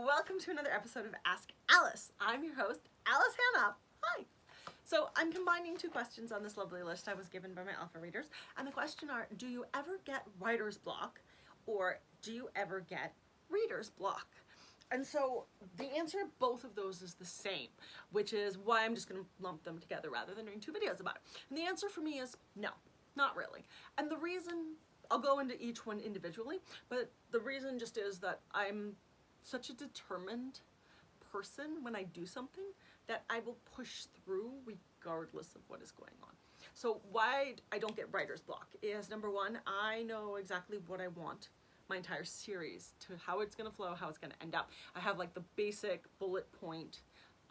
Welcome to another episode of Ask Alice. I'm your host, Alice Hannah. Hi. So I'm combining two questions on this lovely list I was given by my alpha readers. And the question are, do you ever get writer's block or do you ever get reader's block? And so the answer to both of those is the same, which is why I'm just going to lump them together rather than doing two videos about it. And the answer for me is no, not really. And the reason, I'll go into each one individually, but the reason just is that I'm such a determined person when I do something that I will push through regardless of what is going on. So why I don't get writer's block is, number one, I know exactly what I want my entire series to, how it's going to flow, how it's going to end up. I have like the basic bullet point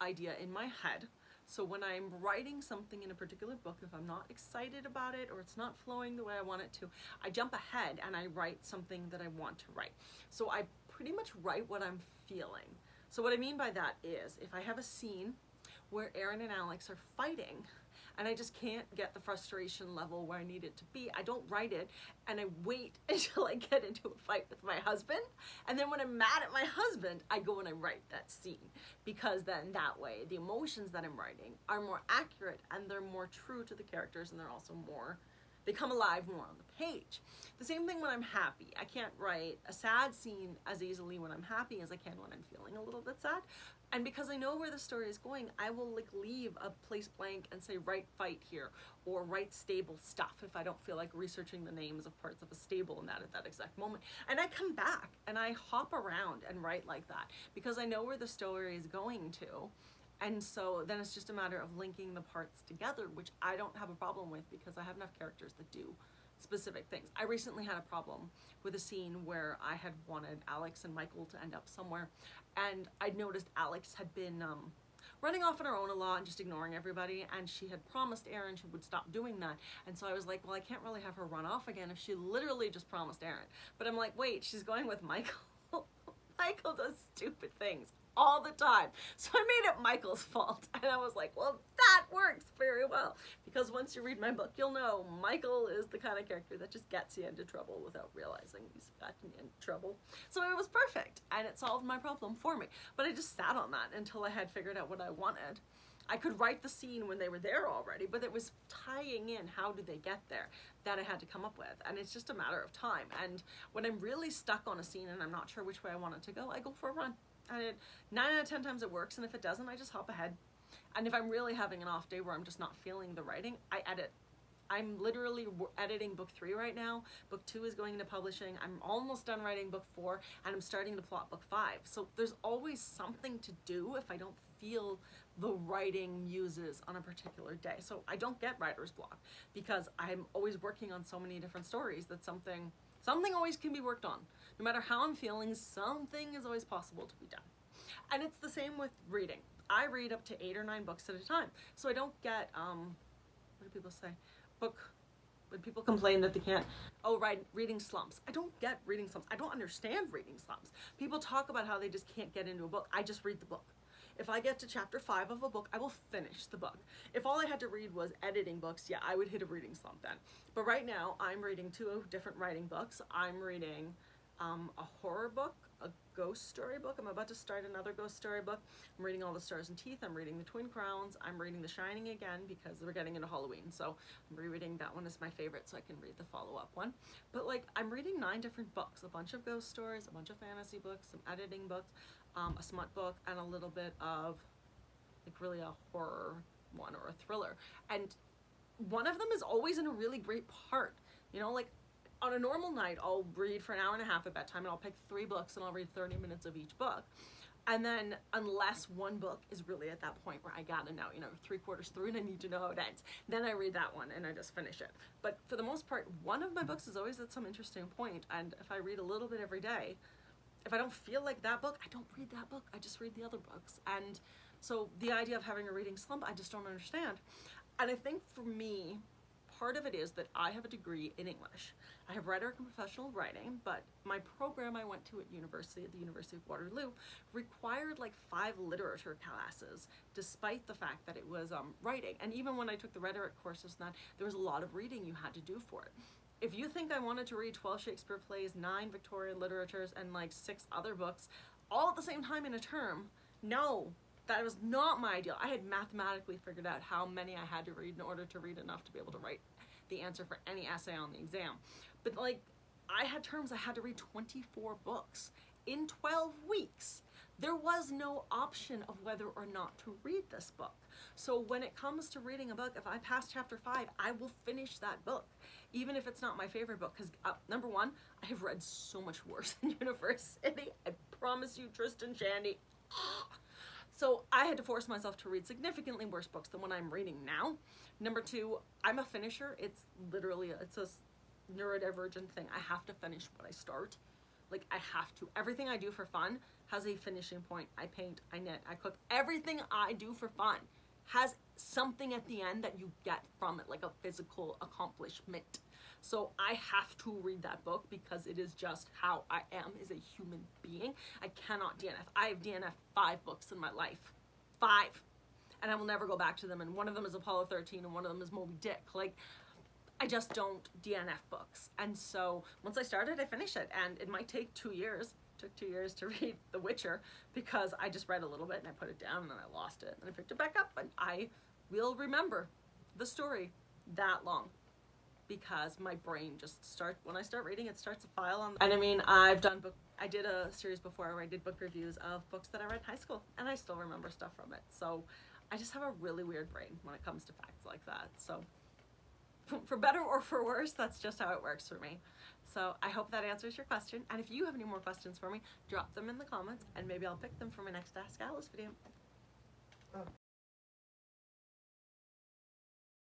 idea in my head. So when I'm writing something in a particular book, if I'm not excited about it or it's not flowing the way I want it to, I jump ahead and I write something that I want to write. So I pretty much write what I'm feeling. So what I mean by that is, if I have a scene where Aaron and Alex are fighting and I just can't get the frustration level where I need it to be, I don't write it and I wait until I get into a fight with my husband. And then when I'm mad at my husband, I go and I write that scene, because then that way the emotions that I'm writing are more accurate and they're more true to the characters, and they're also more, they come alive more on the page. The same thing when I'm happy. I can't write a sad scene as easily when I'm happy as I can when I'm feeling a little bit sad. And because I know where the story is going, I will like leave a place blank and say write fight here, or write stable stuff if I don't feel like researching the names of parts of a stable in that at that exact moment. And I come back and I hop around and write like that because I know where the story is going to. And so then it's just a matter of linking the parts together, which I don't have a problem with because I have enough characters that do specific things. I recently had a problem with a scene where I had wanted Alex and Michael to end up somewhere, and I'd noticed Alex had been running off on her own a lot and just ignoring everybody, and she had promised Aaron she would stop doing that. And so I was like, well, I can't really have her run off again if she literally just promised Aaron. But I'm like, wait, she's going with Michael. Michael does stupid things all the time. So I made it Michael's fault. And I was like, well, that works very well. Because once you read my book, you'll know Michael is the kind of character that just gets you into trouble without realizing he's gotten in trouble. So it was perfect, and it solved my problem for me. But I just sat on that until I had figured out what I wanted. I could write the scene when they were there already, but it was tying in how did they get there that I had to come up with. And it's just a matter of time. And when I'm really stuck on a scene and I'm not sure which way I want it to go, I go for a run. And 9 out of 10 times it works, and if it doesn't, I just hop ahead. And if I'm really having an off day where I'm just not feeling the writing, I edit. I'm literally editing book 3 right now. Book 2 is going into publishing. I'm almost done writing book 4, and I'm starting to plot book 5. So there's always something to do if I don't feel the writing muses on a particular day. So I don't get writer's block because I'm always working on so many different stories that something always can be worked on. No matter how I'm feeling, something is always possible to be done. And it's the same with reading. I read up to 8 or 9 books at a time. So I don't get, what do people say? When people complain that they can't, reading slumps. I don't get reading slumps. I don't understand reading slumps. People talk about how they just can't get into a book. I just read the book. If I get to chapter 5 of a book, I will finish the book. If all I had to read was editing books, yeah, I would hit a reading slump then. But right now, I'm reading 2 different writing books. I'm reading a horror book, a ghost story book. I'm about to start another ghost story book. I'm reading All the Stars and Teeth. I'm reading The Twin Crowns. I'm reading The Shining again because we're getting into Halloween. So I'm rereading that one as my favorite so I can read the follow-up one. But like, I'm reading 9 different books, a bunch of ghost stories, a bunch of fantasy books, some editing books, a smut book, and a little bit of like really a horror one or a thriller. And one of them is always in a really great part. You know, like on a normal night, I'll read for an hour and a half at bedtime, and I'll pick 3 books and I'll read 30 minutes of each book. And then unless one book is really at that point where I gotta know, 3/4 through and I need to know how it ends, then I read that one and I just finish it. But for the most part, one of my books is always at some interesting point, and if I read a little bit every day, if I don't feel like that book, I don't read that book. I just read the other books. And so the idea of having a reading slump, I just don't understand. And I think for me, part of it is that I have a degree in English. I have rhetoric and professional writing, but my program I went to at the University of Waterloo required like 5 literature classes, despite the fact that it was writing. And even when I took the rhetoric courses, there was a lot of reading you had to do for it. If you think I wanted to read 12 Shakespeare plays, 9 Victorian literatures, and like 6 other books, all at the same time in a term, no, that was not my ideal. I had mathematically figured out how many I had to read in order to read enough to be able to write the answer for any essay on the exam. But like, I had terms I had to read 24 books in 12 weeks. There was no option of whether or not to read this book. So when it comes to reading a book, if I pass chapter 5, I will finish that book, even if it's not my favorite book. Because number one, I have read so much worse in university. I promise you, Tristan Shandy. So I had to force myself to read significantly worse books than what I'm reading now. Number two, I'm a finisher. It's literally, it's a neurodivergent thing. I have to finish what I start. Like, I have to. Everything I do for fun has a finishing point. I paint, I knit, I cook. Everything I do for fun has something at the end that you get from it, like a physical accomplishment. So I have to read that book because it is just how I am as a human being. I cannot DNF. I have DNF 5 books in my life. 5. And I will never go back to them. And one of them is Apollo 13 and one of them is Moby Dick. Like, I just don't DNF books. And so once I started, I finish it. And it might take 2 years. It took 2 years to read The Witcher because I just read a little bit and I put it down and then I lost it. And I picked it back up and I will remember the story that long. Because my brain just starts, when I start reading, it starts a file on. And I mean, I did a series before where I did book reviews of books that I read in high school, and I still remember stuff from it. So I just have a really weird brain when it comes to facts like that. So for better or for worse, that's just how it works for me. So I hope that answers your question. And if you have any more questions for me, drop them in the comments, and maybe I'll pick them for my next Ask Alice video.